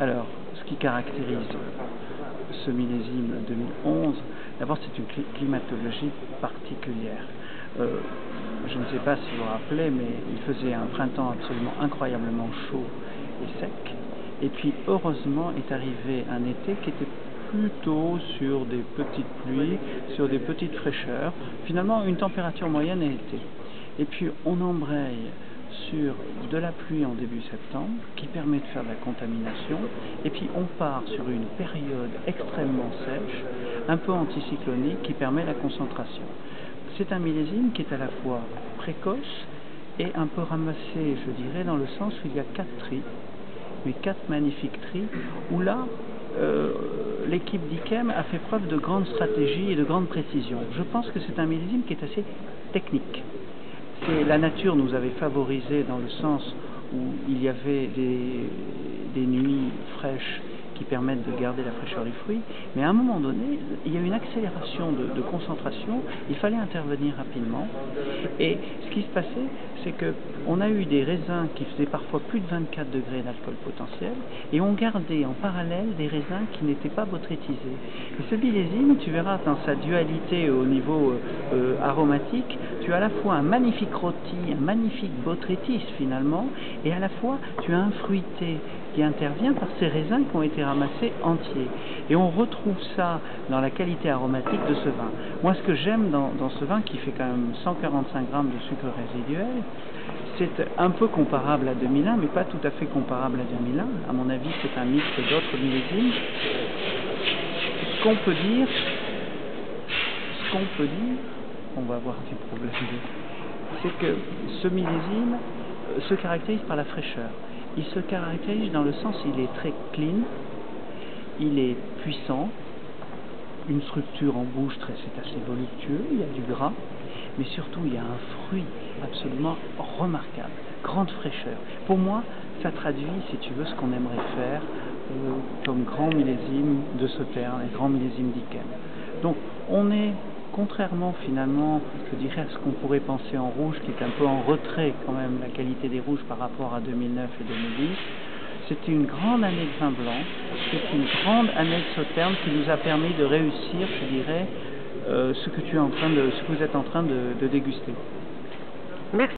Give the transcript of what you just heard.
Alors, ce qui caractérise ce millésime 2011, d'abord c'est une climatologie particulière. Je ne sais pas si vous vous rappelez, mais il faisait un printemps absolument incroyablement chaud et sec. Et puis heureusement est arrivé un été qui était plutôt sur des petites pluies, sur des petites fraîcheurs, finalement une température moyenne à été. Et puis on embraye sur de la pluie en début septembre qui permet de faire de la contamination, et puis on part sur une période extrêmement sèche, un peu anticyclonique, qui permet la concentration. C'est un millésime qui est à la fois précoce et un peu ramassé, je dirais, dans le sens où il y a 4 tris, mais 4 magnifiques tris, où là, l'équipe d'Ikem a fait preuve de grande stratégie et de grande précision. Je pense que c'est un millésime qui est assez technique. La nature nous avait favorisé dans le sens où il y avait des nuits fraîches qui permettent de garder la fraîcheur du fruit, mais à un moment donné, il y a eu une accélération de concentration, il fallait intervenir rapidement, et ce qui se passait, c'est qu'on a eu des raisins qui faisaient parfois plus de 24 degrés d'alcool potentiel, et on gardait en parallèle des raisins qui n'étaient pas botrytisés. Et ce millésime, tu verras dans sa dualité au niveau aromatique, tu as à la fois un magnifique rôti, un magnifique botrytis finalement, et à la fois tu as un fruité qui intervient par ces raisins qui ont été ramassés entiers. Et on retrouve ça dans la qualité aromatique de ce vin. Moi, ce que j'aime dans ce vin, qui fait quand même 145 grammes de sucre résiduel, c'est un peu comparable à 2001, mais pas tout à fait comparable à 2001. À mon avis, c'est un mix d'autres millésimes. Ce qu'on peut dire, on va avoir des problèmes, c'est que ce millésime se caractérise par la fraîcheur. Il se caractérise dans le sens où il est très clean, il est puissant, une structure en bouche c'est assez voluptueux, il y a du gras, mais surtout il y a un fruit absolument remarquable, grande fraîcheur. Pour moi, ça traduit, si tu veux, ce qu'on aimerait faire comme grand millésime de Sauternes et grand millésime d'Ikem. Donc on est, contrairement finalement, je dirais, à ce qu'on pourrait penser en rouge, qui est un peu en retrait quand même, la qualité des rouges par rapport à 2009 et 2010, c'était une grande année de vin blanc, c'est une grande année de Sauternes qui nous a permis de réussir, je dirais, ce que vous êtes en train de déguster. Merci.